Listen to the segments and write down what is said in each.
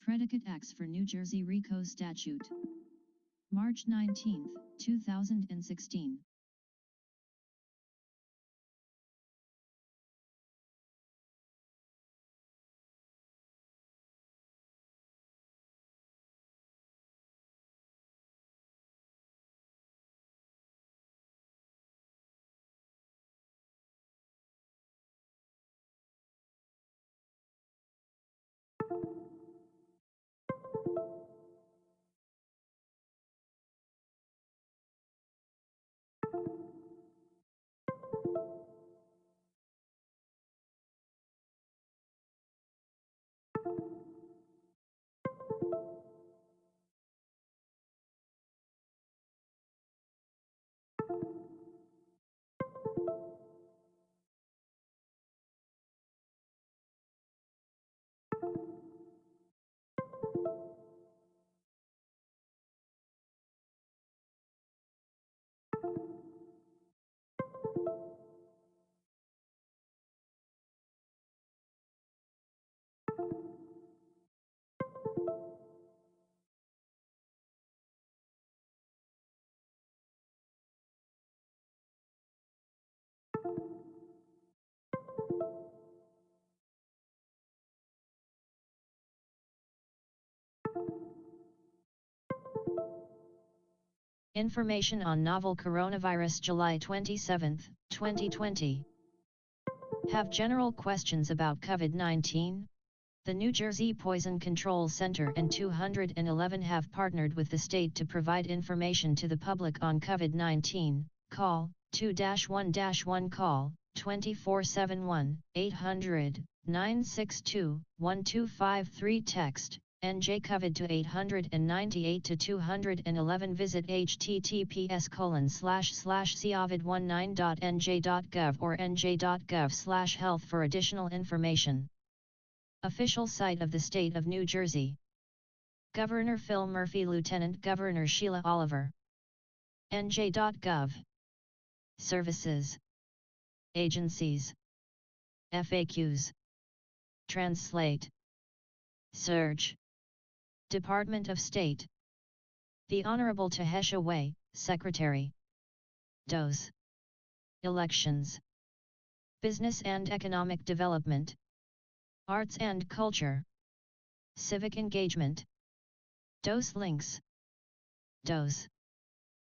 Predicate X for New Jersey RICO Statute. March 19, 2016. Information on novel coronavirus July 27, 2020. Have general questions about COVID-19? The New Jersey Poison Control Center and 211 have partnered with the state to provide information to the public on COVID-19. Call 2-1-1 call 2471 800 962 1253 text NJ COVID to 898 to 211 visit https://covid19.nj.gov or nj.gov/health for additional information. Official site of the State of New Jersey. Governor Phil Murphy, Lieutenant Governor Sheila Oliver. nj.gov. Services. Agencies. FAQs. Translate. Search. Department of State. The Honorable Tahesha Way, Secretary. DOS. Elections. Business and Economic Development. Arts and Culture. Civic Engagement. DOS Links. DOS.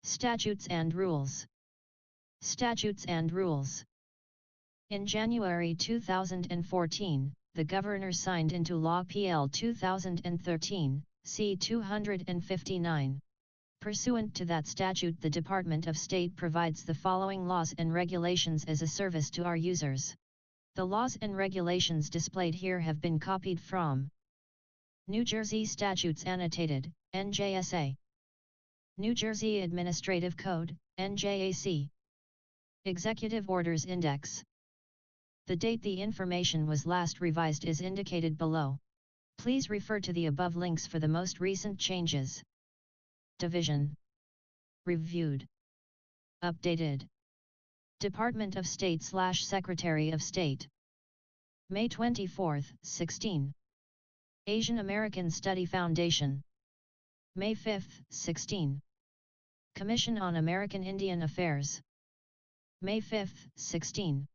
Statutes and Rules. Statutes and Rules. In January 2014, the Governor signed into law PL 2013, C-259. Pursuant to that statute, the Department of State provides the following laws and regulations as a service to our users. The laws and regulations displayed here have been copied from New Jersey Statutes Annotated, NJSA. New Jersey Administrative Code, NJAC. Executive Orders Index. The date the information was last revised is indicated below. Please refer to the above links for the most recent changes. Division. Reviewed. Updated. Department of State/Secretary of State. May 24, 16. Asian American Study Foundation. May 5, 16. Commission on American Indian Affairs. May 5, 16.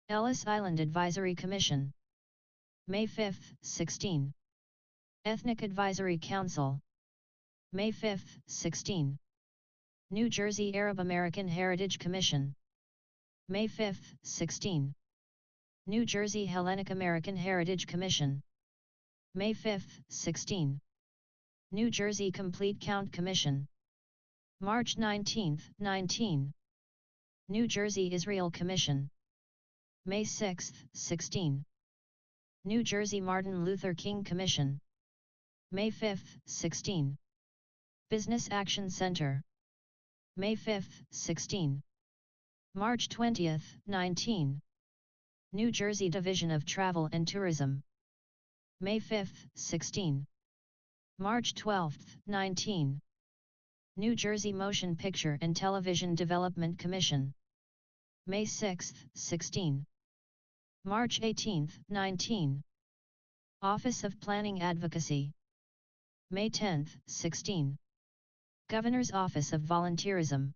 Ellis Island Advisory Commission. May 5, 16. Ethnic Advisory Council. May 5, 16. New Jersey Arab American Heritage Commission. May 5, 16. New Jersey Hellenic American Heritage Commission. May 5, 16. New Jersey Complete Count Commission. March 19, 19. New Jersey Israel Commission. May 6, 16. New Jersey Martin Luther King Commission. May 5, 16. Business Action Center. May 5, 16. March 20, 19. New Jersey Division of Travel and Tourism. May 5, 16. March 12, 19. New Jersey Motion Picture and Television Development Commission. May 6, 16. March 18, 19. Office of Planning Advocacy. May 10, 16. Governor's Office of Volunteerism.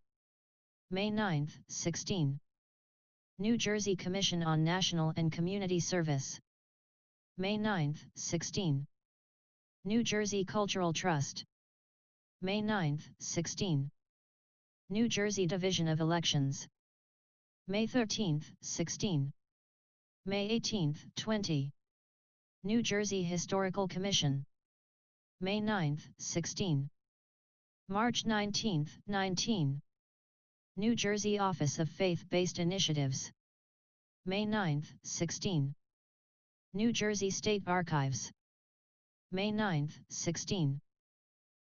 May 9, 16. New Jersey Commission on National and Community Service. May 9, 16. New Jersey Cultural Trust. May 9, 16. New Jersey Division of Elections. May 13, 16. May 18, 20. New Jersey Historical Commission. May 9, 16. March 19, 19. New Jersey Office of Faith-Based Initiatives. May 9, 16. New Jersey State Archives. May 9, 16.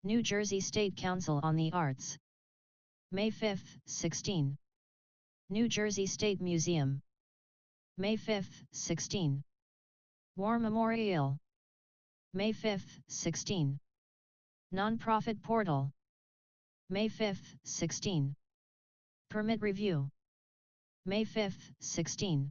New Jersey State Council on the Arts. May 5, 16. New Jersey State Museum. May 5, 16. War Memorial. May 5, 16. Nonprofit Portal. May 5, 16. Permit Review. May 5, 16.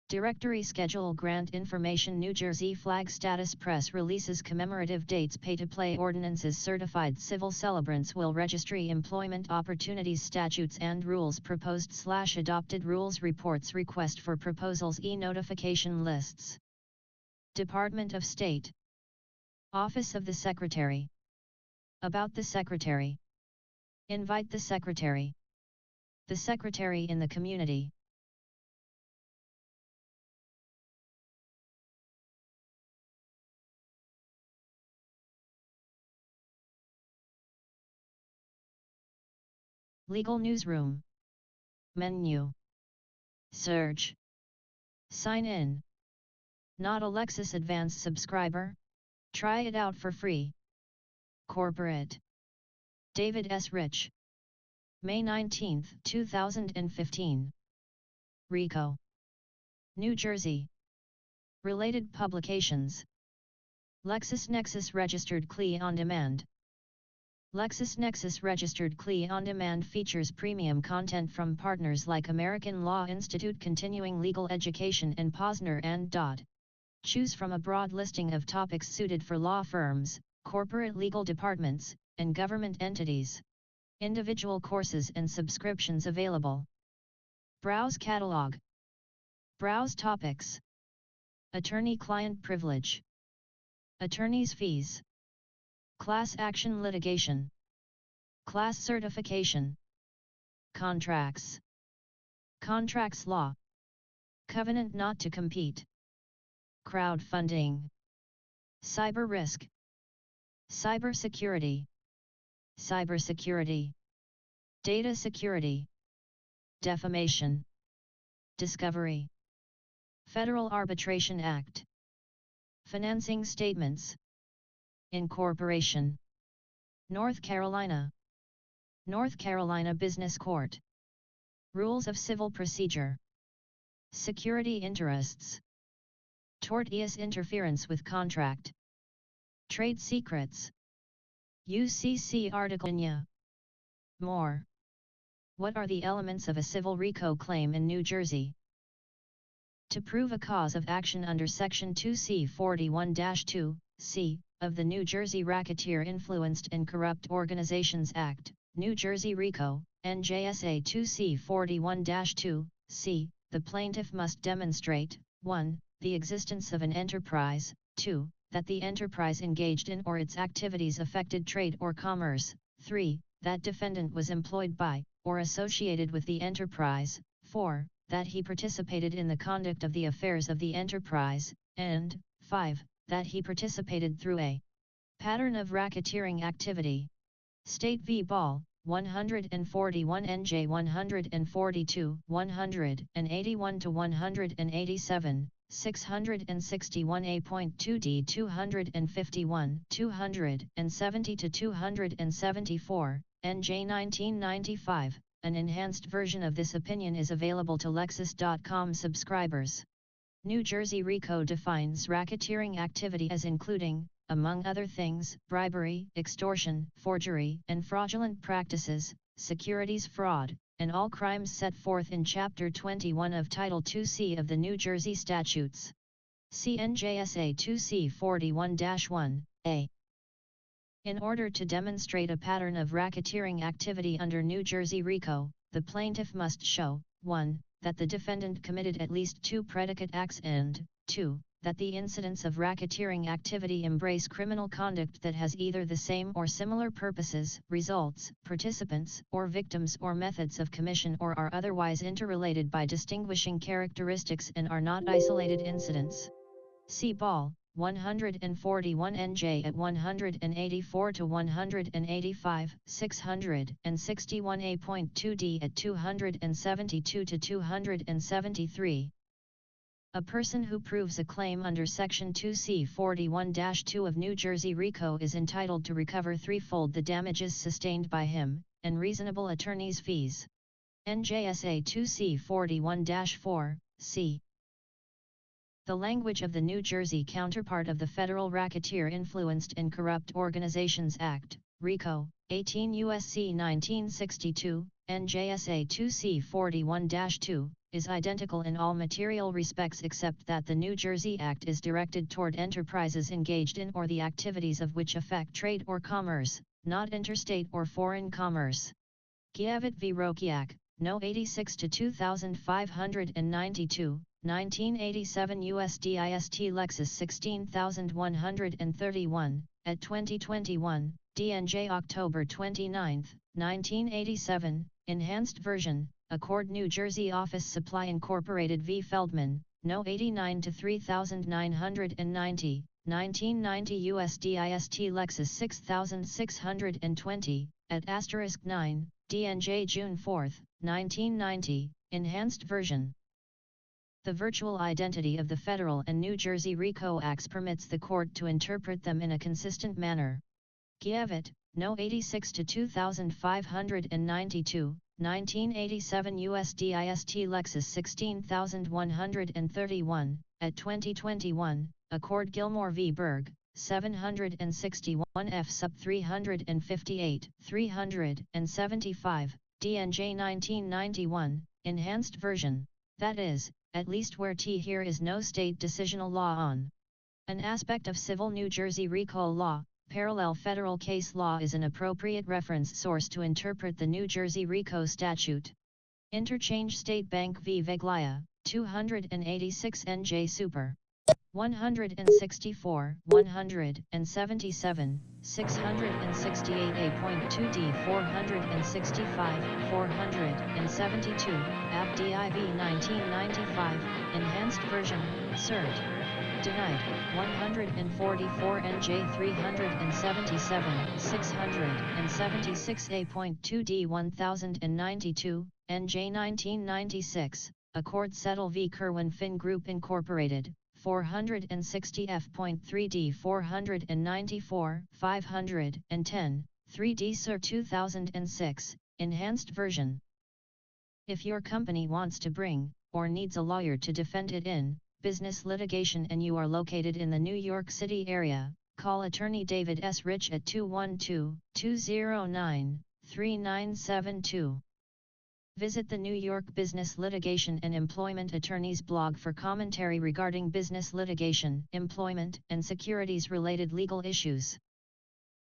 Directory Schedule Grant Information. New Jersey Flag Status Press releases commemorative dates. Pay-to-play ordinances. Certified civil celebrants will registry. Employment opportunities. Statutes and rules. Proposed/adopted rules. Reports. Request for proposals. E-notification lists. Department of State. Office of the Secretary. About the Secretary. Invite the Secretary. The Secretary in the community. Legal Newsroom. Menu. Search. Sign in. Not a Lexis Advanced subscriber? Try it out for free. Corporate. David S. Rich. May 19, 2015. RICO. New Jersey. Related publications. LexisNexis Registered CLI On Demand. LexisNexis Registered CLI On Demand features premium content from partners like American Law Institute, Continuing Legal Education, and Posner and Dodd. Choose from a broad listing of topics suited for law firms, corporate legal departments, and government entities. Individual courses and subscriptions available. Browse Catalog. Browse Topics. Attorney-client privilege. Attorney's fees. Class action litigation. Class certification. Contracts. Contracts law. Covenant not to compete. Crowdfunding. Cyber risk. Cybersecurity. Cybersecurity. Data security. Defamation. Discovery. Federal Arbitration Act. Financing statements. Incorporation. North Carolina. North Carolina Business Court. Rules of Civil Procedure. Security interests. Tortious interference with contract. Trade secrets. UCC Article. More. What are the elements of a civil RICO claim in New Jersey? To prove a cause of action under Section 2C 41-2, C, of the New Jersey Racketeer Influenced and Corrupt Organizations Act, New Jersey RICO, NJSA 2C 41-2, C, the plaintiff must demonstrate, 1, the existence of an enterprise, 2, that the enterprise engaged in or its activities affected trade or commerce, 3, that defendant was employed by, or associated with the enterprise, 4, that he participated in the conduct of the affairs of the enterprise, and 5, that he participated through a pattern of racketeering activity. State v. Ball, 141 NJ 142, 181 to 187, 661A.2d 251, 270 to 274, NJ 1995. An enhanced version of this opinion is available to Lexis.com subscribers. New Jersey RICO defines racketeering activity as including, among other things, bribery, extortion, forgery, and fraudulent practices, securities fraud, and all crimes set forth in Chapter 21 of Title 2C of the New Jersey Statutes. See NJSA 2C 41-1, A. In order to demonstrate a pattern of racketeering activity under New Jersey RICO, the plaintiff must show, 1. That the defendant committed at least 2 predicate acts and, 2. That the incidents of racketeering activity embrace criminal conduct that has either the same or similar purposes, results, participants, or victims or methods of commission or are otherwise interrelated by distinguishing characteristics and are not isolated incidents. See Ball, 141 NJ at 184 to 185, 661A.2D at 272 to 273. A person who proves a claim under Section 2C 41-2 of New Jersey RICO is entitled to recover threefold the damages sustained by him, and reasonable attorney's fees. NJSA 2C 41-4, C. The language of the New Jersey counterpart of the Federal Racketeer Influenced and Corrupt Organizations Act, RICO, 18 U.S.C. 1962, NJSA 2C 41-2, is identical in all material respects except that the New Jersey Act is directed toward enterprises engaged in or the activities of which affect trade or commerce, not interstate or foreign commerce. Gievit v. Rokiak, No. 86 to 2592, 1987 USDIST Lexus 16131, at 2021, DNJ October 29, 1987, Enhanced Version, Accord New Jersey Office Supply Incorporated v. Feldman, No. 89 to 3990, 1990 USDIST Lexus 6620, at *9, DNJ June 4, 1990, Enhanced Version. The virtual identity of the Federal and New Jersey RICO Acts permits the court to interpret them in a consistent manner. Gievit, No. 86 to 2592, 1987 USDIST Lexus 16131, at 2021, Accord Gilmore v. Berg, 761 F sub 358, 375, DNJ 1991, Enhanced Version, that is, at least where T here is no state decisional law on an aspect of civil New Jersey RICO law, parallel federal case law is an appropriate reference source to interpret the New Jersey RICO statute. Interchange State Bank v. Veglia, 286 NJ Super. 164, 177, 668A.2D 465, 472, App DIV 1995, Enhanced Version, Cert. Denied, 144 NJ 377, 676A.2D 1092, NJ 1996, Accord Settle v. Kerwin Fin Group Incorporated, 460 F.3D 494, 510, 3D Sir 2006, Enhanced Version. If your company wants to bring, or needs a lawyer to defend it in, business litigation and you are located in the New York City area, call attorney David S. Rich at 212-209-3972. Visit the New York Business Litigation and Employment Attorneys blog for commentary regarding business litigation, employment, and securities-related legal issues.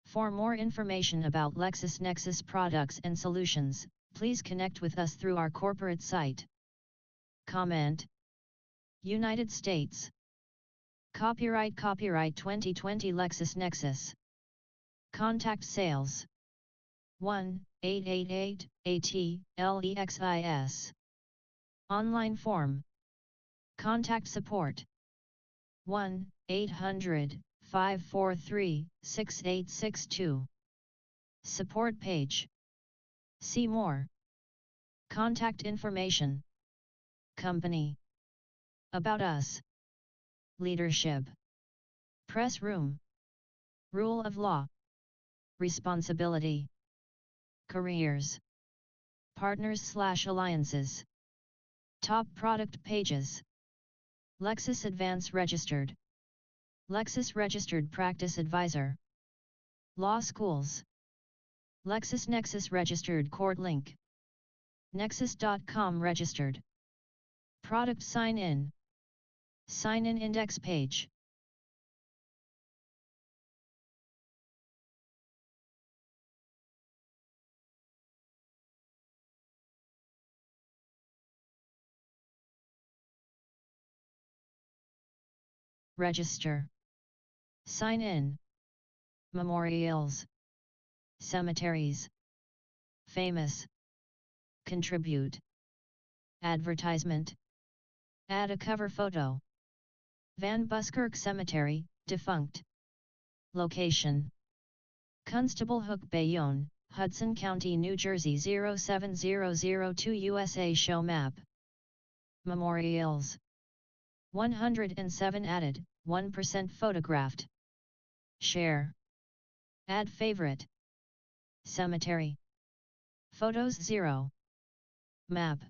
For more information about LexisNexis products and solutions, please connect with us through our corporate site. Comment. United States. Copyright 2020 LexisNexis. Contact sales 1-888-AT-LEXIS. Online form. Contact support 1-800-543-6862. Support page. See more. Contact information. Company. About us. Leadership. Press room. Rule of law. Responsibility. Careers. Partners/alliances. Top product pages. Lexis Advance Registered. Lexis Registered Practice Advisor. Law schools. LexisNexis Registered Court Link. Nexus.com registered. Product sign in. Sign in index page. Register. Sign in. Memorials. Cemeteries. Famous. Contribute. Advertisement. Add a cover photo. Van Buskirk Cemetery, defunct. Location. Constable Hook, Bayonne, Hudson County, New Jersey 07002 USA. Show map. Memorials. 107 added, 1% photographed. Share. Add favorite. Cemetery. Photos 0. Map.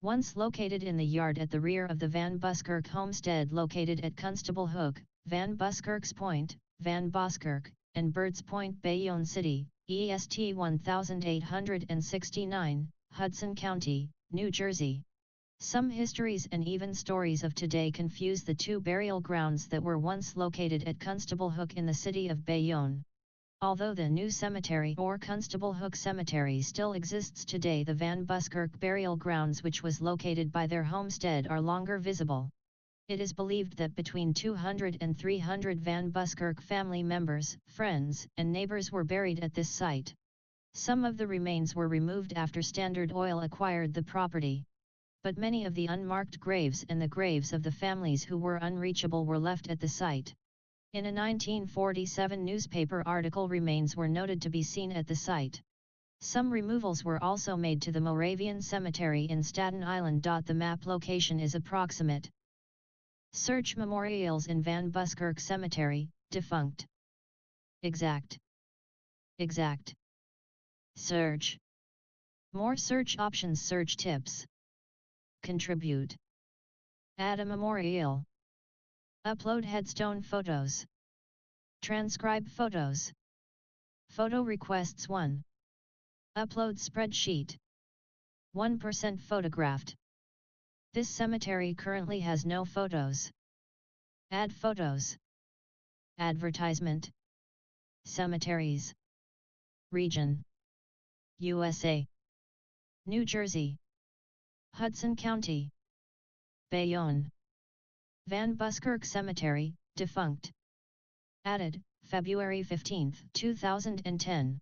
Once located in the yard at the rear of the Van Buskirk homestead located at Constable Hook, Van Buskirk's Point, Van Buskirk, and Birds Point, Bayonne City, EST 1869, Hudson County, New Jersey. Some histories and even stories of today confuse the two burial grounds that were once located at Constable Hook in the city of Bayonne. Although the new cemetery or Constable Hook Cemetery still exists today, the Van Buskirk burial grounds, which was located by their homestead, are longer visible. It is believed that between 200 and 300 Van Buskirk family members, friends, and neighbors were buried at this site. Some of the remains were removed after Standard Oil acquired the property. But many of the unmarked graves and the graves of the families who were unreachable were left at the site. In a 1947 newspaper article, remains were noted to be seen at the site. Some removals were also made to the Moravian Cemetery in Staten Island. The map location is approximate. Search memorials in Van Buskirk Cemetery, defunct. Exact. Exact. Search. More search options. Search tips. Contribute. Add a memorial. Upload headstone photos. Transcribe photos. Photo requests 1. Upload spreadsheet. 1% photographed. This cemetery currently has no photos. Add photos. Advertisement. Cemeteries. Region. USA. New Jersey. Hudson County. Bayonne. Van Buskirk Cemetery, defunct. Added, February 15, 2010.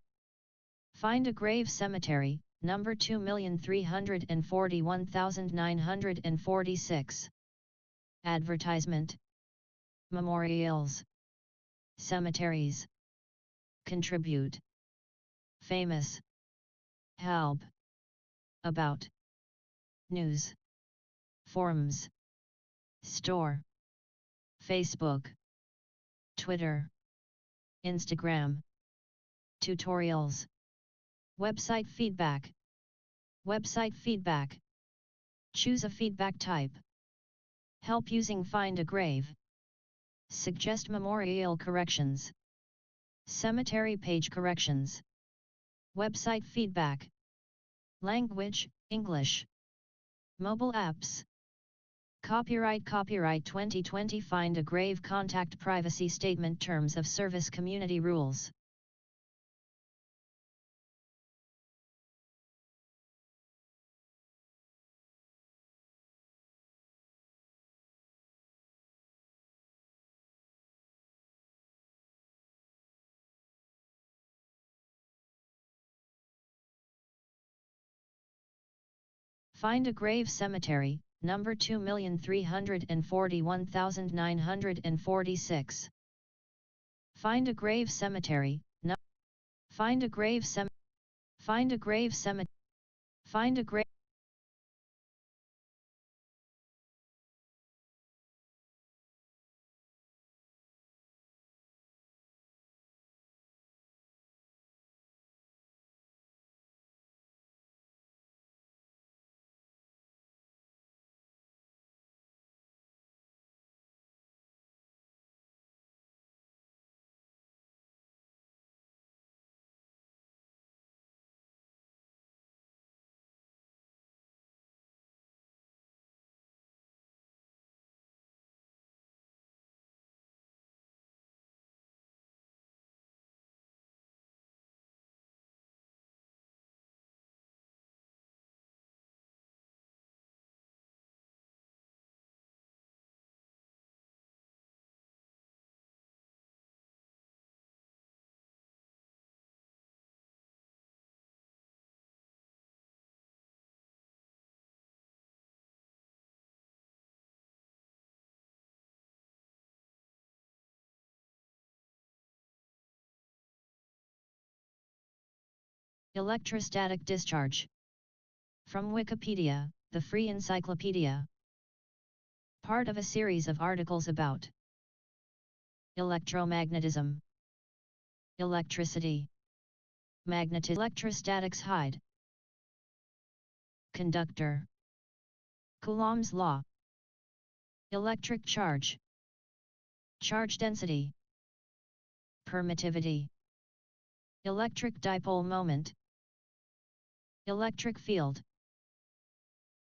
Find a grave cemetery, number 2,341,946. Advertisement. Memorials. Cemeteries. Contribute. Famous. Help. About. News. Forums. Store. Facebook. Twitter. Instagram. Tutorials. Website feedback. Website feedback. Choose a feedback type. Help using Find a Grave. Suggest memorial corrections. Cemetery page corrections. Website feedback. Language, English. Mobile apps. Copyright 2020 Find a Grave Contact Privacy Statement Terms of Service Community Rules. Find a Grave Cemetery, number 2,341,946. Find a Grave Cemetery, Find a Grave Cemetery. Find a Grave Cemetery. Find a Grave Electrostatic discharge. From Wikipedia, the free encyclopedia. Part of a series of articles about electromagnetism, electricity, electrostatics. Hide. Conductor. Coulomb's law. Electric charge. Charge density. Permittivity. Electric dipole moment. Electric field.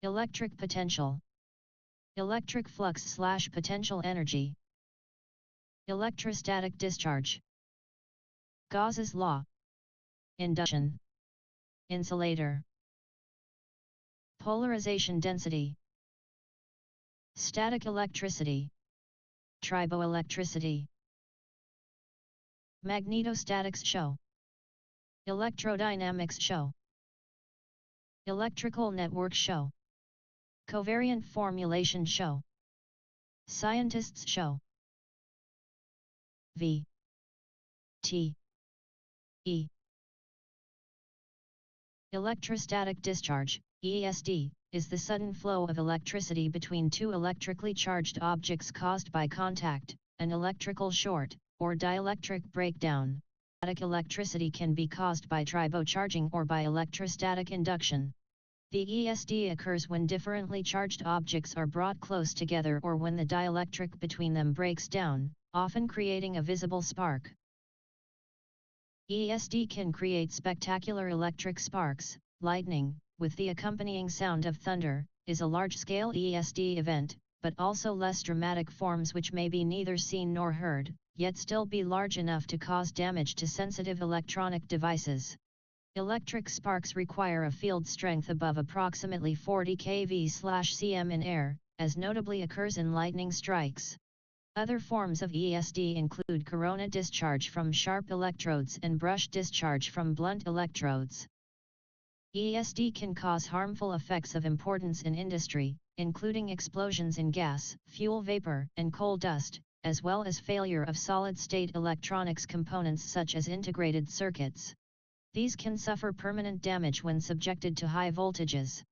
Electric potential. Electric flux/potential energy. Electrostatic discharge. Gauss's law. Induction. Insulator. Polarization density. Static electricity. Triboelectricity. Magnetostatics show. Electrodynamics show. Electrical network show. Covariant formulation show. Scientists show. V. T. E. Electrostatic discharge, ESD, is the sudden flow of electricity between two electrically charged objects caused by contact, an electrical short, or dielectric breakdown. Static electricity can be caused by tribocharging or by electrostatic induction. The ESD occurs when differently charged objects are brought close together or when the dielectric between them breaks down, often creating a visible spark. ESD can create spectacular electric sparks. Lightning, with the accompanying sound of thunder, is a large-scale ESD event, but also less dramatic forms which may be neither seen nor heard, yet still be large enough to cause damage to sensitive electronic devices. Electric sparks require a field strength above approximately 40 kV/cm in air, as notably occurs in lightning strikes. Other forms of ESD include corona discharge from sharp electrodes and brush discharge from blunt electrodes. ESD can cause harmful effects of importance in industry, including explosions in gas, fuel vapor, and coal dust, as well as failure of solid-state electronics components such as integrated circuits. These can suffer permanent damage when subjected to high voltages.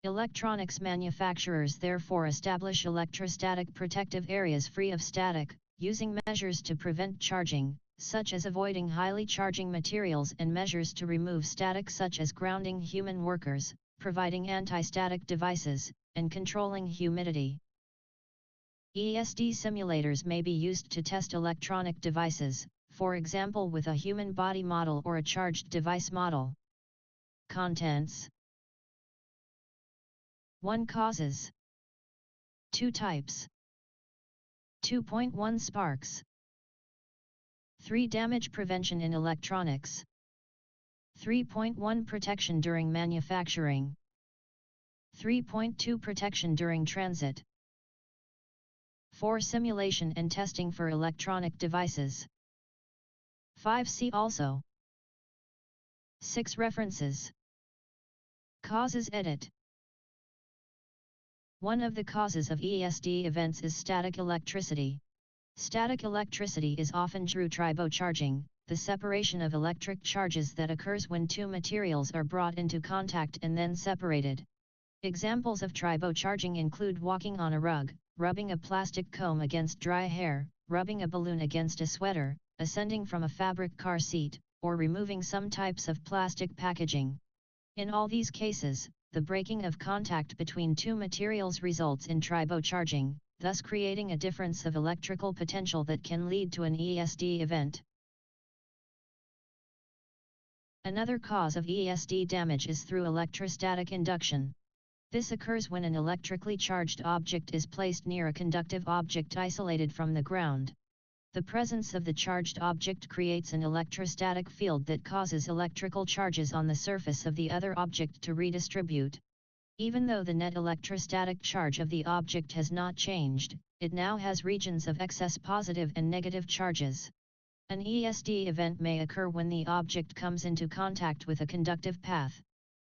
Electronics manufacturers therefore establish electrostatic protective areas free of static, using measures to prevent charging, such as avoiding highly charging materials and measures to remove static such as grounding human workers, providing anti-static devices, and controlling humidity. ESD simulators may be used to test electronic devices, for example with a human body model or a charged device model. Contents: 1 causes, 2 types, 2.1 sparks, 3 damage prevention in electronics, 3.1 protection during manufacturing, 3.2 protection during transit, 4 simulation and testing for electronic devices. 5 see also. 6 references. Causes edit. One of the causes of ESD events is static electricity. Static electricity is often through tribocharging, the separation of electric charges that occurs when two materials are brought into contact and then separated. Examples of tribocharging include walking on a rug, rubbing a plastic comb against dry hair, rubbing a balloon against a sweater, ascending from a fabric car seat, or removing some types of plastic packaging. In all these cases, the breaking of contact between two materials results in tribocharging, thus creating a difference of electrical potential that can lead to an ESD event. Another cause of ESD damage is through electrostatic induction. This occurs when an electrically charged object is placed near a conductive object isolated from the ground. The presence of the charged object creates an electrostatic field that causes electrical charges on the surface of the other object to redistribute. Even though the net electrostatic charge of the object has not changed, it now has regions of excess positive and negative charges. An ESD event may occur when the object comes into contact with a conductive path.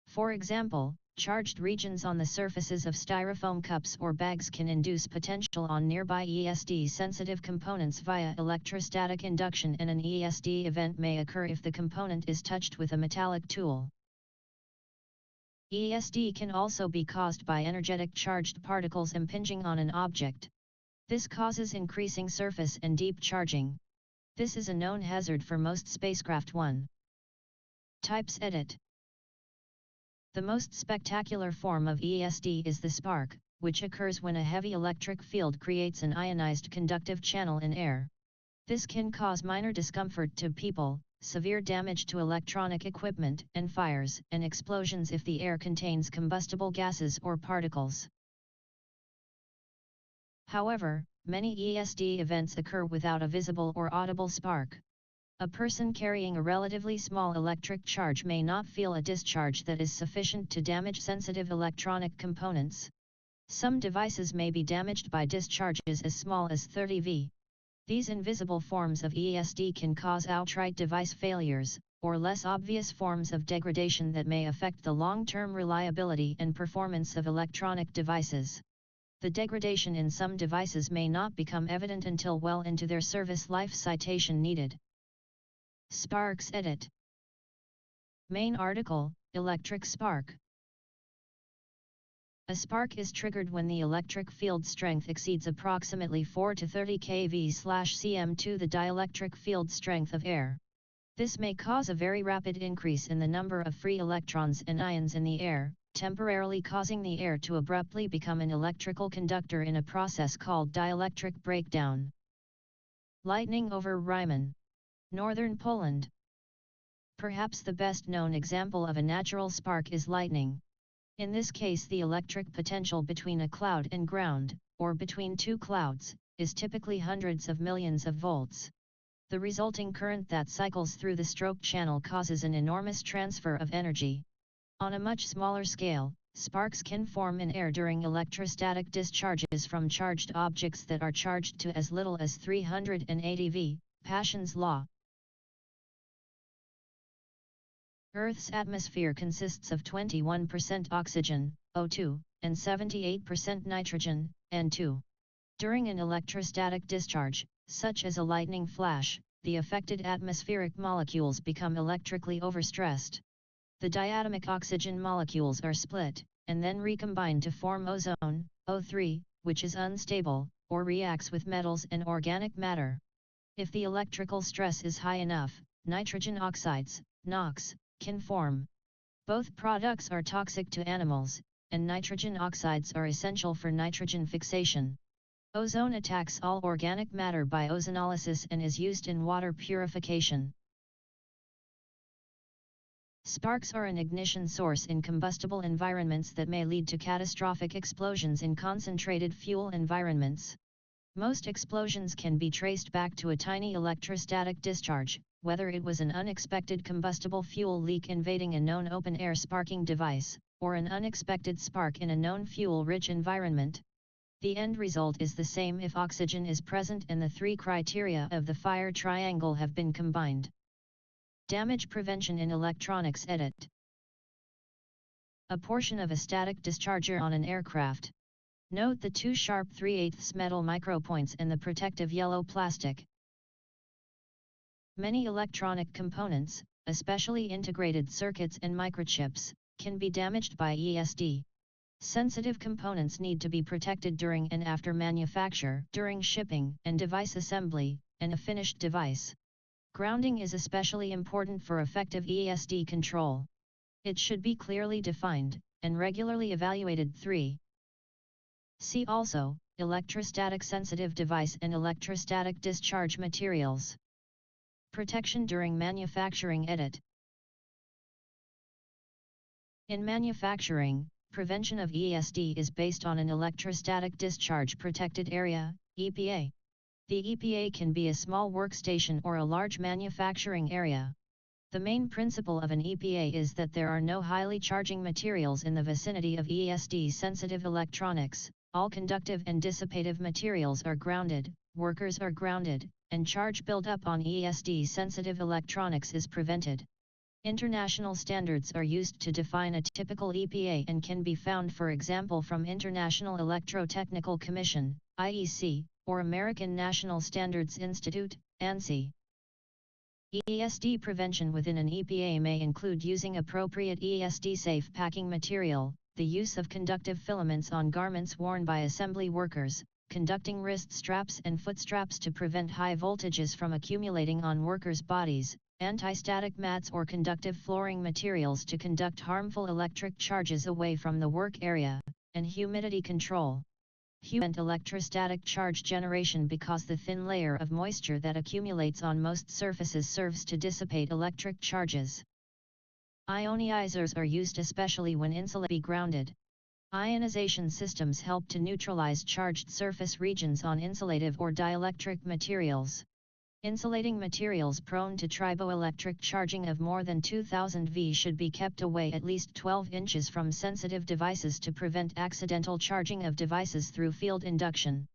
For example, Charged regions on the surfaces of styrofoam cups or bags can induce potential on nearby ESD-sensitive components via electrostatic induction, and an ESD event may occur if the component is touched with a metallic tool. ESD can also be caused by energetic charged particles impinging on an object. This causes increasing surface and deep charging. This is a known hazard for most spacecraft. 1. Types. Edit. The most spectacular form of ESD is the spark, which occurs when a heavy electric field creates an ionized conductive channel in air. This can cause minor discomfort to people, severe damage to electronic equipment, and fires and explosions if the air contains combustible gases or particles. However, many ESD events occur without a visible or audible spark. A person carrying a relatively small electric charge may not feel a discharge that is sufficient to damage sensitive electronic components. Some devices may be damaged by discharges as small as 30 V. These invisible forms of ESD can cause outright device failures, or less obvious forms of degradation that may affect the long-term reliability and performance of electronic devices. The degradation in some devices may not become evident until well into their service life. Citation needed. Sparks. Edit. Main article, Electric spark. A spark is triggered when the electric field strength exceeds approximately 4 to 30 kV/cm2, the dielectric field strength of air. This may cause a very rapid increase in the number of free electrons and ions in the air, temporarily causing the air to abruptly become an electrical conductor in a process called dielectric breakdown. Lightning over Riemann, northern Poland. Perhaps the best known example of a natural spark is lightning. In this case, the electric potential between a cloud and ground, or between two clouds, is typically hundreds of millions of volts. The resulting current that cycles through the stroke channel causes an enormous transfer of energy. On a much smaller scale, sparks can form in air during electrostatic discharges from charged objects that are charged to as little as 380 V, Paschen's law. Earth's atmosphere consists of 21% oxygen, O2, and 78% nitrogen, N2. During an electrostatic discharge, such as a lightning flash, the affected atmospheric molecules become electrically overstressed. The diatomic oxygen molecules are split, and then recombine to form ozone, O3, which is unstable, or reacts with metals and organic matter. If the electrical stress is high enough, nitrogen oxides, NOx, can form. Both products are toxic to animals, and nitrogen oxides are essential for nitrogen fixation. Ozone attacks all organic matter by ozonolysis and is used in water purification. Sparks are an ignition source in combustible environments that may lead to catastrophic explosions in concentrated fuel environments. Most explosions can be traced back to a tiny electrostatic discharge, whether it was an unexpected combustible fuel leak invading a known open-air sparking device, or an unexpected spark in a known fuel-rich environment. The end result is the same if oxygen is present and the three criteria of the fire triangle have been combined. Damage prevention in electronics. Edit. A portion of a static discharger on an aircraft. Note the two sharp 3/8 metal micropoints and the protective yellow plastic. Many electronic components, especially integrated circuits and microchips, can be damaged by ESD. Sensitive components need to be protected during and after manufacture, during shipping and device assembly, and a finished device. Grounding is especially important for effective ESD control. It should be clearly defined, and regularly evaluated. 3. See also, electrostatic sensitive device and electrostatic discharge materials. Protection during manufacturing. Edit. In manufacturing, prevention of ESD is based on an electrostatic discharge protected area, EPA. The EPA can be a small workstation or a large manufacturing area. The main principle of an EPA is that there are no highly charging materials in the vicinity of ESD-sensitive electronics, all conductive and dissipative materials are grounded, workers are grounded, and charge buildup on ESD-sensitive electronics is prevented. International standards are used to define a typical EPA and can be found, for example, from International Electrotechnical Commission, IEC, or American National Standards Institute, ANSI. ESD prevention within an EPA may include using appropriate ESD-safe packing material, the use of conductive filaments on garments worn by assembly workers, conducting wrist straps and foot straps to prevent high voltages from accumulating on workers' bodies, anti-static mats or conductive flooring materials to conduct harmful electric charges away from the work area, and humidity control. Prevent electrostatic charge generation because the thin layer of moisture that accumulates on most surfaces serves to dissipate electric charges. Ionizers are used especially when insulated be grounded. Ionization systems help to neutralize charged surface regions on insulative or dielectric materials. Insulating materials prone to triboelectric charging of more than 2000 V should be kept away at least 12 inches from sensitive devices to prevent accidental charging of devices through field induction.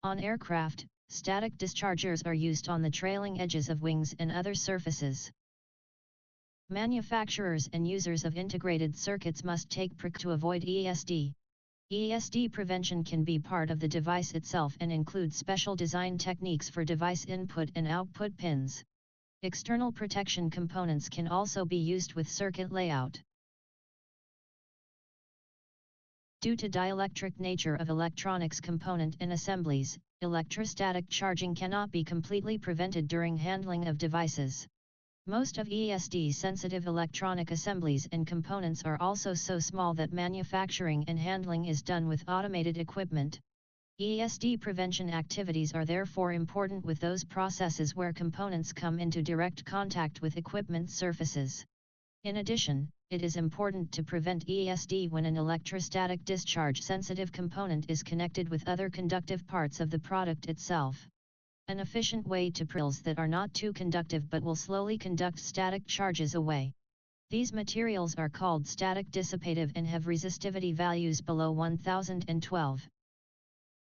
On aircraft, static dischargers are used on the trailing edges of wings and other surfaces. Manufacturers and users of integrated circuits must take precautions to avoid ESD. ESD prevention can be part of the device itself and include special design techniques for device input and output pins. External protection components can also be used with circuit layout. Due to dielectric nature of electronics component and assemblies, electrostatic charging cannot be completely prevented during handling of devices. Most of ESD-sensitive electronic assemblies and components are also so small that manufacturing and handling is done with automated equipment. ESD prevention activities are therefore important with those processes where components come into direct contact with equipment surfaces. In addition, it is important to prevent ESD when an electrostatic discharge-sensitive component is connected with other conductive parts of the product itself. An efficient way to materials that are not too conductive but will slowly conduct static charges away. These materials are called static dissipative and have resistivity values below 1012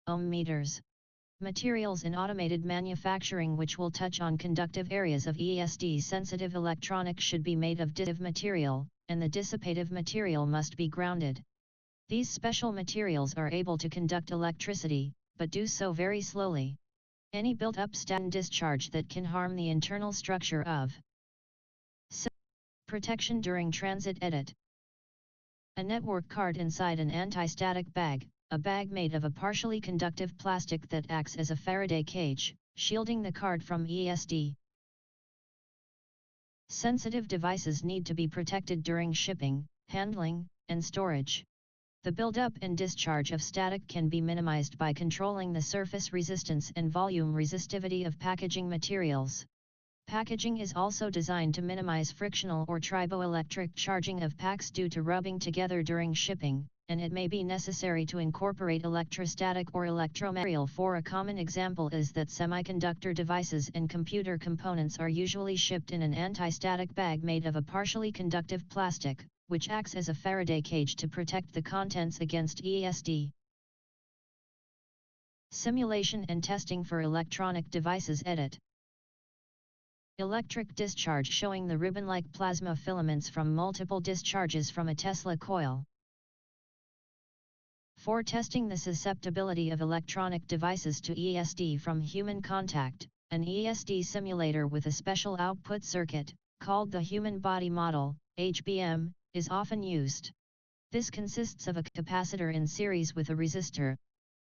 ohm meters. Materials in automated manufacturing which will touch on conductive areas of ESD-sensitive electronics should be made of dissipative material, and the dissipative material must be grounded. These special materials are able to conduct electricity, but do so very slowly. Any built-up static discharge that can harm the internal structure of protection during transit. Edit. A network card inside an anti-static bag, a bag made of a partially conductive plastic that acts as a Faraday cage, shielding the card from ESD. Sensitive devices need to be protected during shipping, handling, and storage. The buildup and discharge of static can be minimized by controlling the surface resistance and volume resistivity of packaging materials. Packaging is also designed to minimize frictional or triboelectric charging of packs due to rubbing together during shipping, and it may be necessary to incorporate electrostatic or electromaterial. For a common example is that semiconductor devices and computer components are usually shipped in an anti-static bag made of a partially conductive plastic, which acts as a Faraday cage to protect the contents against ESD. Simulation and testing for electronic devices. Edit. Electric discharge showing the ribbon-like plasma filaments from multiple discharges from a Tesla coil. For testing the susceptibility of electronic devices to ESD from human contact, an ESD simulator with a special output circuit, called the Human Body Model, HBM, is often used. This consists of a capacitor in series with a resistor.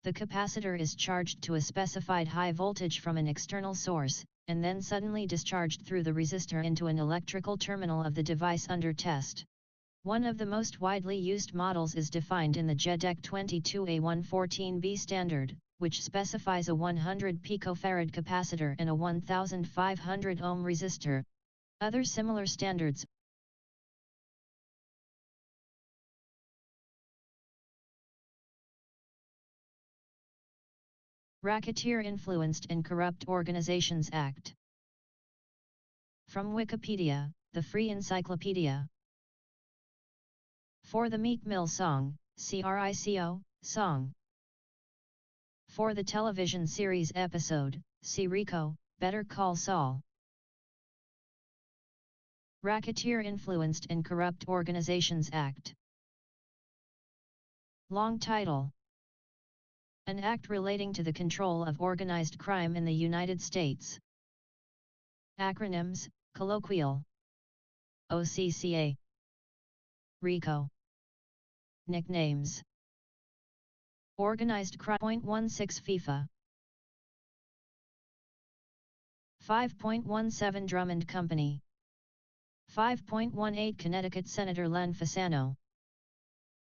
The capacitor is charged to a specified high voltage from an external source, and then suddenly discharged through the resistor into an electrical terminal of the device under test. One of the most widely used models is defined in the JEDEC 22A114B standard, which specifies a 100 picofarad capacitor and a 1500 ohm resistor. Other similar standards Racketeer-Influenced and Corrupt Organizations Act. From Wikipedia, the free encyclopedia. For the Meek Mill song, CRICO, song. For the television series episode, see RICO, Better Call Saul. Racketeer-Influenced and Corrupt Organizations Act. Long title. An act relating to the control of organized crime in the United States. Acronyms, colloquial. OCCA. RICO. Nicknames. Organized Crime. 0.16 FIFA. 5.17 Drummond Company. 5.18 Connecticut Senator Len Fasano.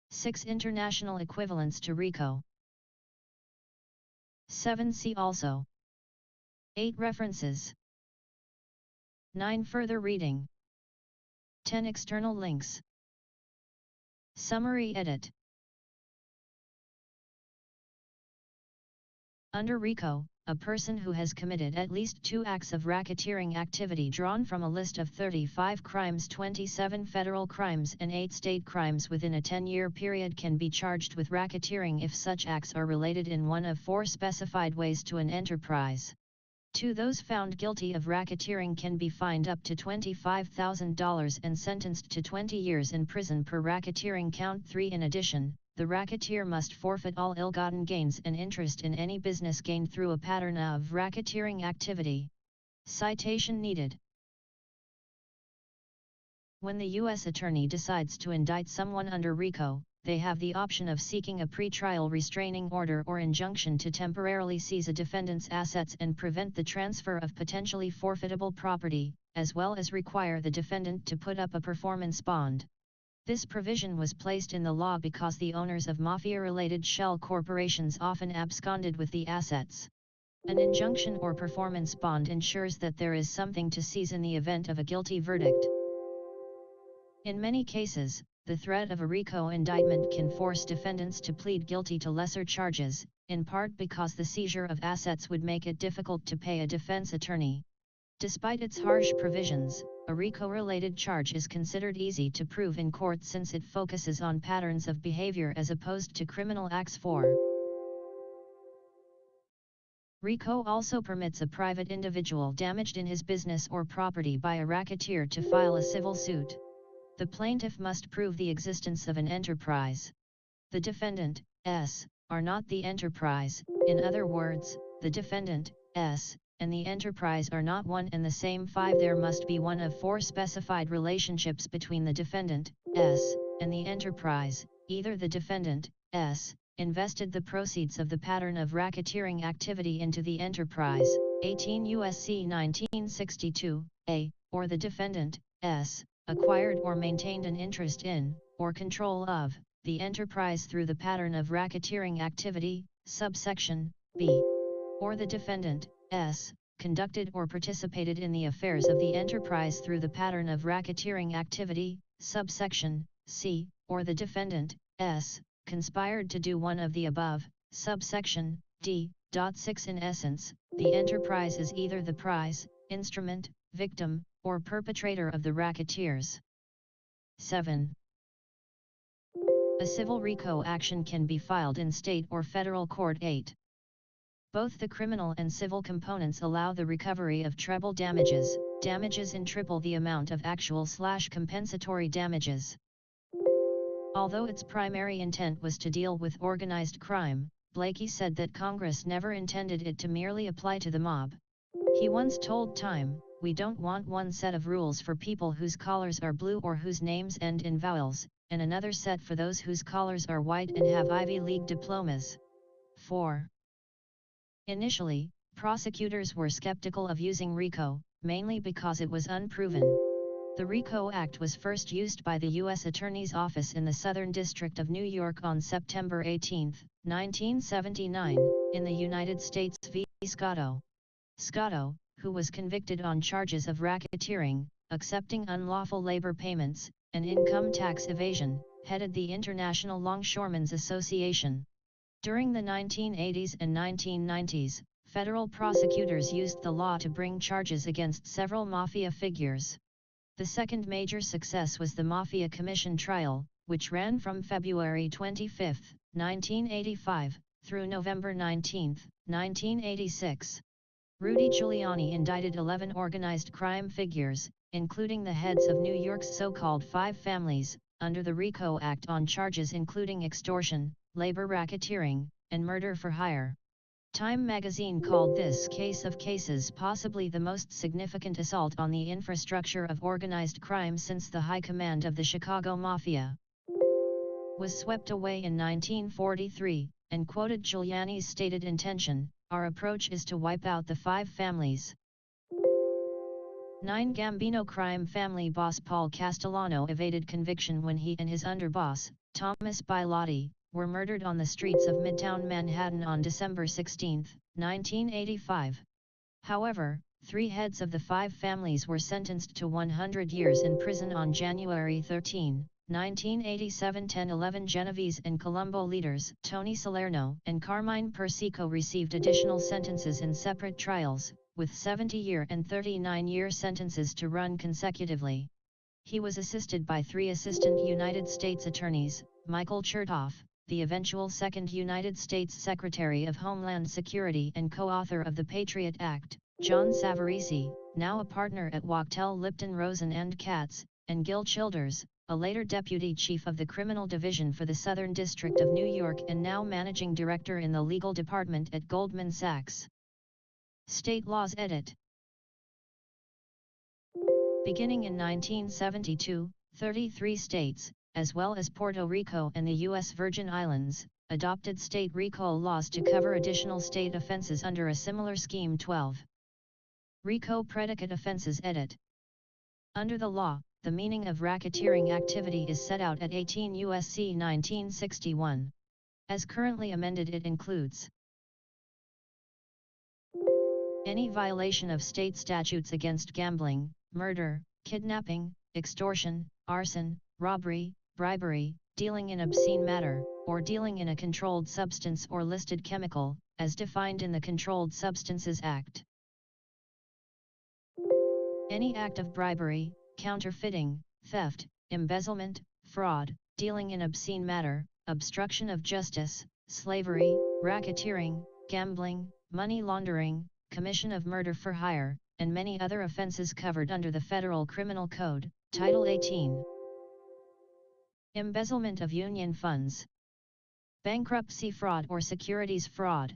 6 International equivalents to RICO. 7 See also. 8 References. 9 Further reading. 10 External links. Summary edit. Under RICO, a person who has committed at least 2 acts of racketeering activity drawn from a list of 35 crimes, 27 federal crimes and 8 state crimes within a 10-year period can be charged with racketeering if such acts are related in one of 4 specified ways to an enterprise. 2 Those found guilty of racketeering can be fined up to $25,000 and sentenced to 20 years in prison per racketeering count. 3 In addition, the racketeer must forfeit all ill-gotten gains and interest in any business gained through a pattern of racketeering activity. Citation needed. When the U.S. Attorney decides to indict someone under RICO, they have the option of seeking a pretrial restraining order or injunction to temporarily seize a defendant's assets and prevent the transfer of potentially forfeitable property, as well as require the defendant to put up a performance bond. This provision was placed in the law because the owners of mafia-related shell corporations often absconded with the assets. An injunction or performance bond ensures that there is something to seize in the event of a guilty verdict. In many cases, the threat of a RICO indictment can force defendants to plead guilty to lesser charges, in part because the seizure of assets would make it difficult to pay a defense attorney. Despite its harsh provisions, a RICO-related charge is considered easy to prove in court since it focuses on patterns of behavior as opposed to criminal acts. 4. RICO also permits a private individual damaged in his business or property by a racketeer to file a civil suit. The plaintiff must prove the existence of an enterprise. The defendant, S, are not the enterprise. In other words, the defendant, S, and the enterprise are not one and the same. 5 There must be one of 4 specified relationships between the defendant, S, and the enterprise. Either the defendant, S, invested the proceeds of the pattern of racketeering activity into the enterprise, 18 U.S.C. 1962, A, or the defendant, S, acquired or maintained an interest in, or control of, the enterprise through the pattern of racketeering activity, subsection, B. Or the defendant, S, conducted or participated in the affairs of the enterprise through the pattern of racketeering activity, subsection, C, or the defendant, S, conspired to do one of the above, subsection, D. 6 In essence, the enterprise is either the prize, instrument, victim, or perpetrator of the racketeers. 7. A civil RICO action can be filed in state or federal court. 8. Both the criminal and civil components allow the recovery of treble damages, damages in triple the amount of actual/compensatory damages. Although its primary intent was to deal with organized crime, Blakey said that Congress never intended it to merely apply to the mob. He once told Time, "We don't want one set of rules for people whose collars are blue or whose names end in vowels, and another set for those whose collars are white and have Ivy League diplomas." 4. Initially, prosecutors were skeptical of using RICO, mainly because it was unproven. The RICO Act was first used by the U.S. Attorney's Office in the Southern District of New York on September 18, 1979, in the United States v. Scotto. Scotto, who was convicted on charges of racketeering, accepting unlawful labor payments, and income tax evasion, headed the International Longshoremen's Association. During the 1980s and 1990s, federal prosecutors used the law to bring charges against several mafia figures. The second major success was the Mafia Commission trial, which ran from February 25, 1985, through November 19, 1986. Rudy Giuliani indicted 11 organized crime figures, including the heads of New York's so-called five families, under the RICO Act on charges including extortion, labor racketeering, and murder for hire. Time magazine called this case of cases possibly the most significant assault on the infrastructure of organized crime since the high command of the Chicago Mafia was swept away in 1943, and quoted Giuliani's stated intention, "Our approach is to wipe out the five families." 9. Gambino crime family boss Paul Castellano evaded conviction when he and his underboss, Thomas Bilotti, were murdered on the streets of Midtown Manhattan on December 16, 1985. However, 3 heads of the 5 families were sentenced to 100 years in prison on January 13, 1987. 10-11 Genovese and Colombo leaders, Tony Salerno and Carmine Persico, received additional sentences in separate trials, with 70-year and 39-year sentences to run consecutively. He was assisted by 3 assistant United States attorneys, Michael Chertoff, the eventual second United States Secretary of Homeland Security and co-author of the Patriot Act, John Savarese, now a partner at Wachtell Lipton Rosen and Katz, and Gil Childers, a later deputy chief of the Criminal Division for the Southern District of New York and now managing director in the legal department at Goldman Sachs. State laws edit. Beginning in 1972, 33 states, as well as Puerto Rico and the U.S. Virgin Islands, adopted state RICO laws to cover additional state offenses under a similar scheme. 12. RICO predicate offenses edit. Under the law, the meaning of racketeering activity is set out at 18 U.S.C. 1961. As currently amended, it includes any violation of state statutes against gambling, murder, kidnapping, extortion, arson, robbery, bribery, dealing in obscene matter, or dealing in a controlled substance or listed chemical, as defined in the Controlled Substances Act. Any act of bribery, counterfeiting, theft, embezzlement, fraud, dealing in obscene matter, obstruction of justice, slavery, racketeering, gambling, money laundering, commission of murder for hire, and many other offenses covered under the Federal Criminal Code, Title 18. Embezzlement of union funds, bankruptcy fraud or securities fraud.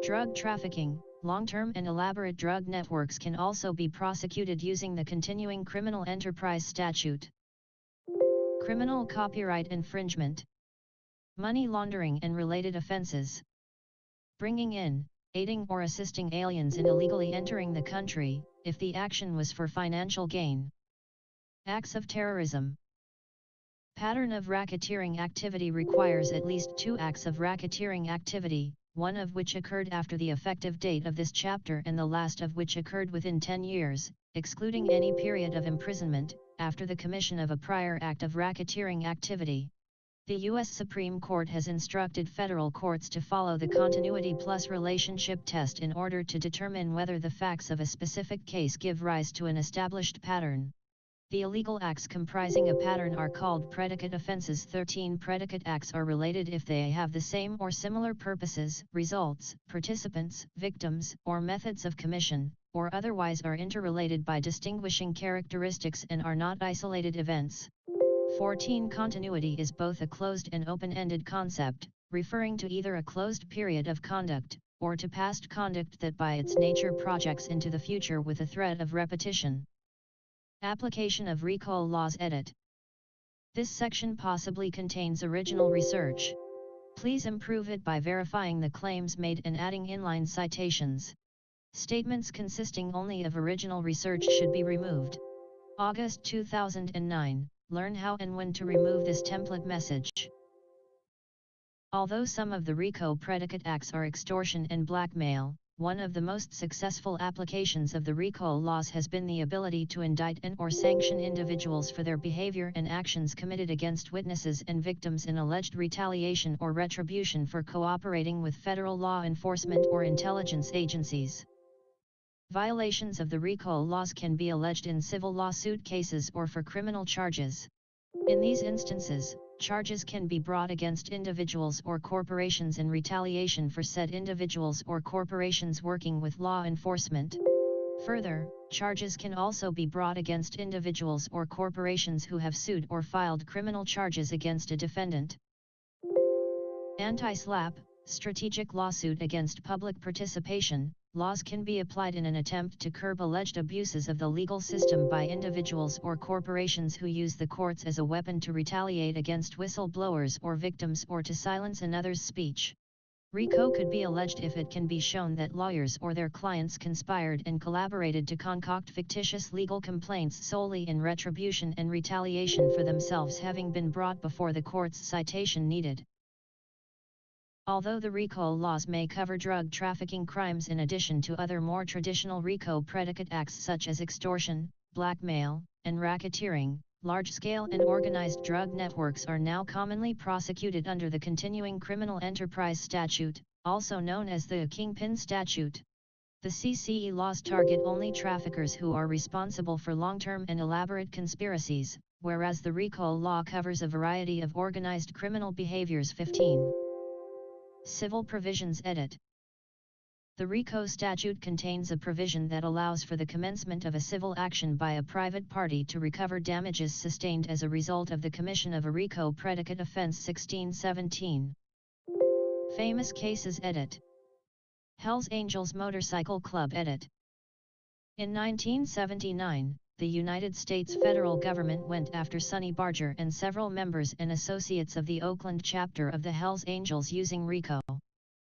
Drug trafficking. Long-term and elaborate drug networks can also be prosecuted using the Continuing Criminal Enterprise Statute. Criminal copyright infringement, money laundering and related offenses. Bringing in, aiding or assisting aliens in illegally entering the country, if the action was for financial gain. Acts of terrorism. Pattern of racketeering activity requires at least 2 acts of racketeering activity, one of which occurred after the effective date of this chapter and the last of which occurred within 10 years, excluding any period of imprisonment, after the commission of a prior act of racketeering activity. The U.S. Supreme Court has instructed federal courts to follow the continuity plus relationship test in order to determine whether the facts of a specific case give rise to an established pattern. The illegal acts comprising a pattern are called predicate offenses. 13 predicate acts are related if they have the same or similar purposes, results, participants, victims, or methods of commission, or otherwise are interrelated by distinguishing characteristics and are not isolated events. 14 Continuity is both a closed and open-ended concept, referring to either a closed period of conduct, or to past conduct that by its nature projects into the future with a threat of repetition. Application of RICO laws edit. This section possibly contains original research. Please improve it by verifying the claims made and adding inline citations. Statements consisting only of original research should be removed. August 2009. Learn how and when to remove this template message. Although some of the RICO predicate acts are extortion and blackmail, one of the most successful applications of the RICO laws has been the ability to indict and/or sanction individuals for their behavior and actions committed against witnesses and victims in alleged retaliation or retribution for cooperating with federal law enforcement or intelligence agencies. Violations of the RICO laws can be alleged in civil lawsuit cases or for criminal charges. In these instances, charges can be brought against individuals or corporations in retaliation for said individuals or corporations working with law enforcement. Further, charges can also be brought against individuals or corporations who have sued or filed criminal charges against a defendant. Anti-SLAPP, strategic lawsuit against public participation. Laws can be applied in an attempt to curb alleged abuses of the legal system by individuals or corporations who use the courts as a weapon to retaliate against whistleblowers or victims or to silence another's speech. RICO could be alleged if it can be shown that lawyers or their clients conspired and collaborated to concoct fictitious legal complaints solely in retribution and retaliation for themselves having been brought before the court's citation needed. Although the RICO laws may cover drug trafficking crimes in addition to other more traditional RICO predicate acts such as extortion, blackmail, and racketeering, large-scale and organized drug networks are now commonly prosecuted under the Continuing Criminal Enterprise Statute, also known as the Kingpin Statute. The CCE laws target only traffickers who are responsible for long-term and elaborate conspiracies, whereas the RICO law covers a variety of organized criminal behaviors. 15. Civil Provisions Edit. The RICO statute contains a provision that allows for the commencement of a civil action by a private party to recover damages sustained as a result of the commission of a RICO predicate offense. 1617. Famous Cases Edit. Hells Angels Motorcycle Club Edit. In 1979, the United States federal government went after Sonny Barger and several members and associates of the Oakland chapter of the Hells Angels using RICO.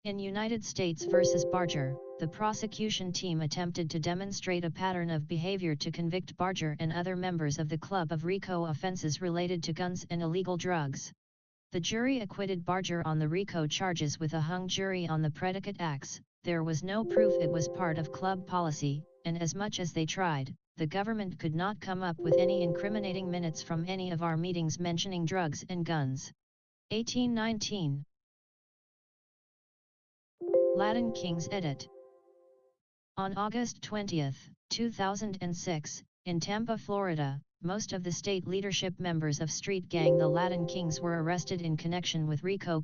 In United States v. Barger, the prosecution team attempted to demonstrate a pattern of behavior to convict Barger and other members of the club of RICO offenses related to guns and illegal drugs. The jury acquitted Barger on the RICO charges with a hung jury on the predicate acts. There was no proof it was part of club policy, and as much as they tried, the government could not come up with any incriminating minutes from any of our meetings mentioning drugs and guns. 1819. Latin Kings Edit. On August 20, 2006, in Tampa, Florida, most of the state leadership members of street gang the Latin Kings were arrested in connection with RICO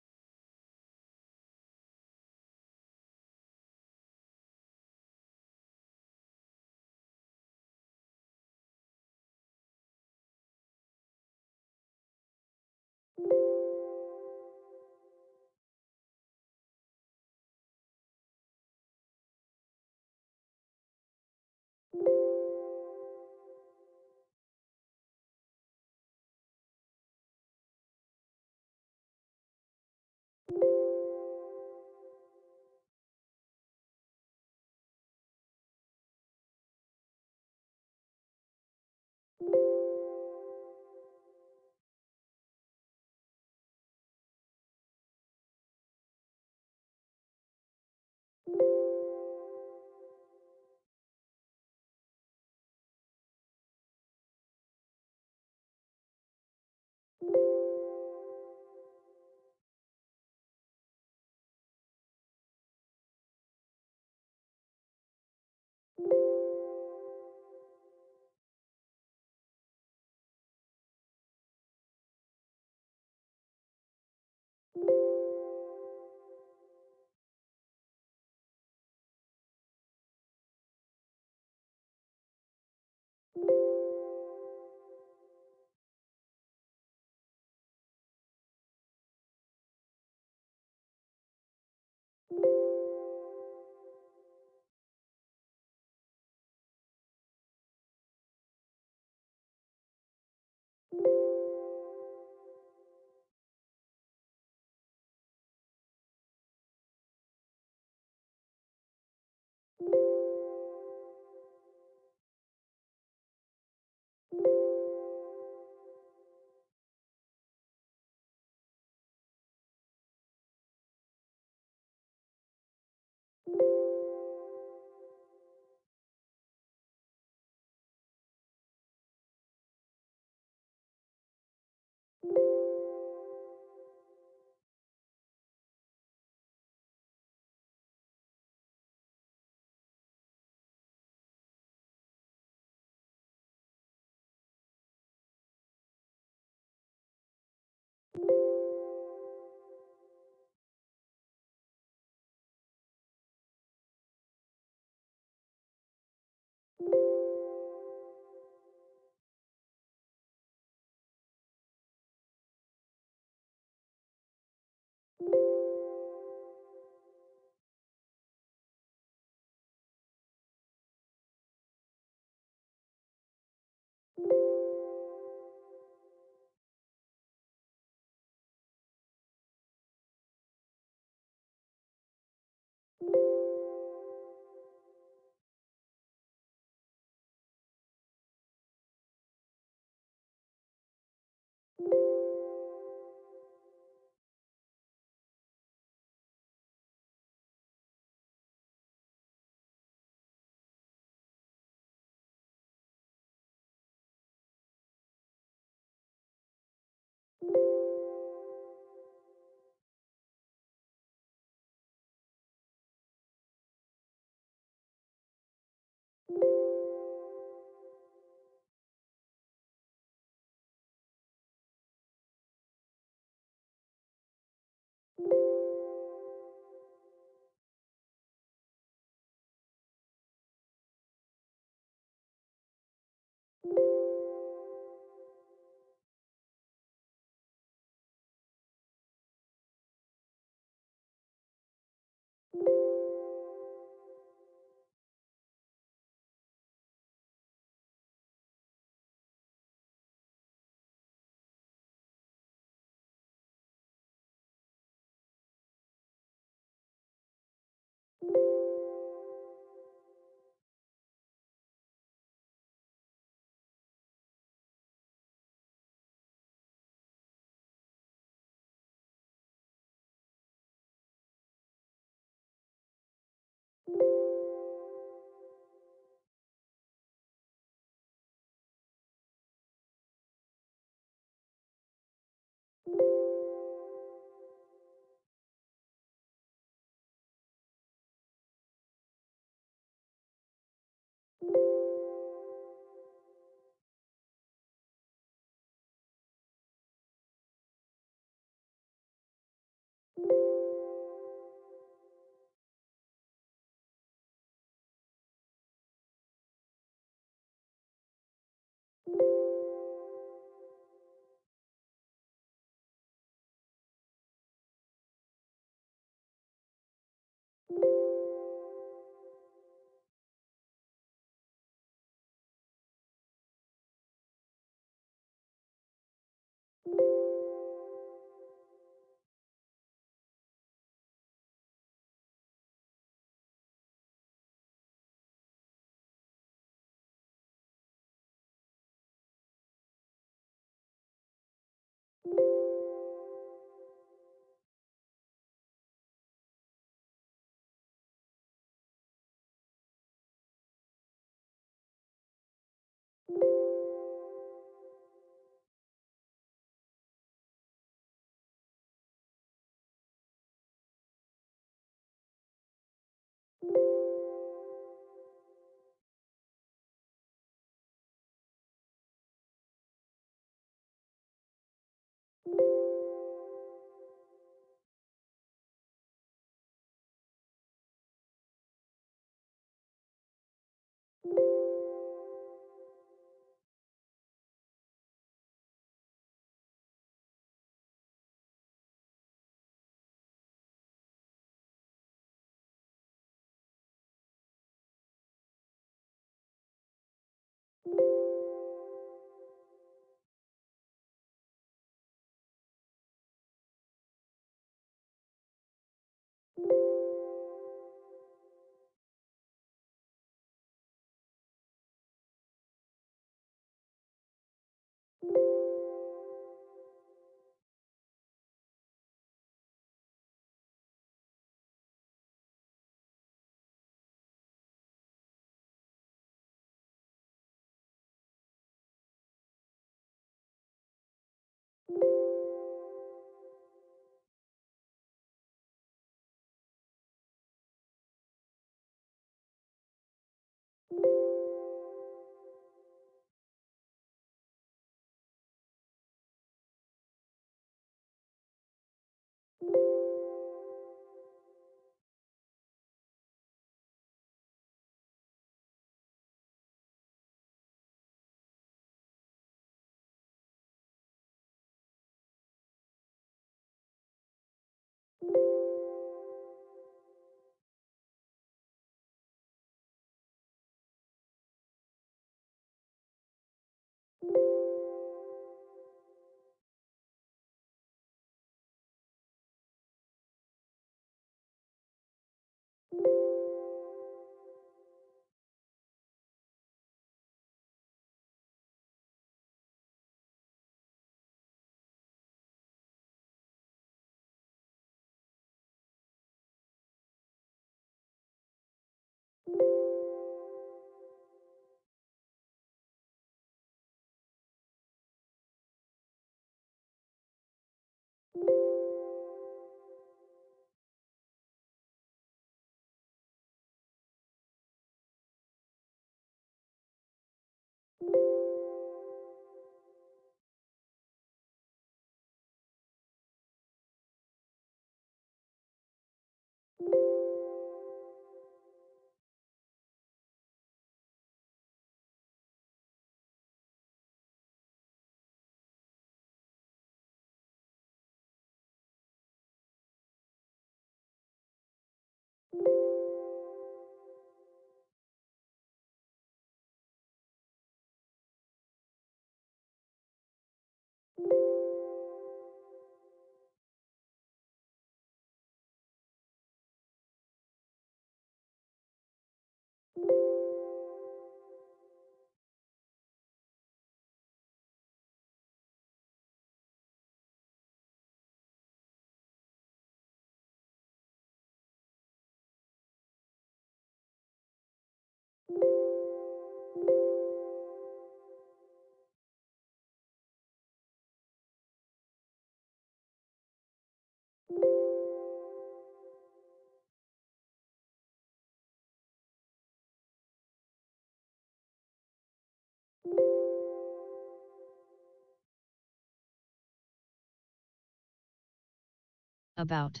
About.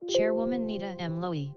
Chairwoman Nita M. Lowy.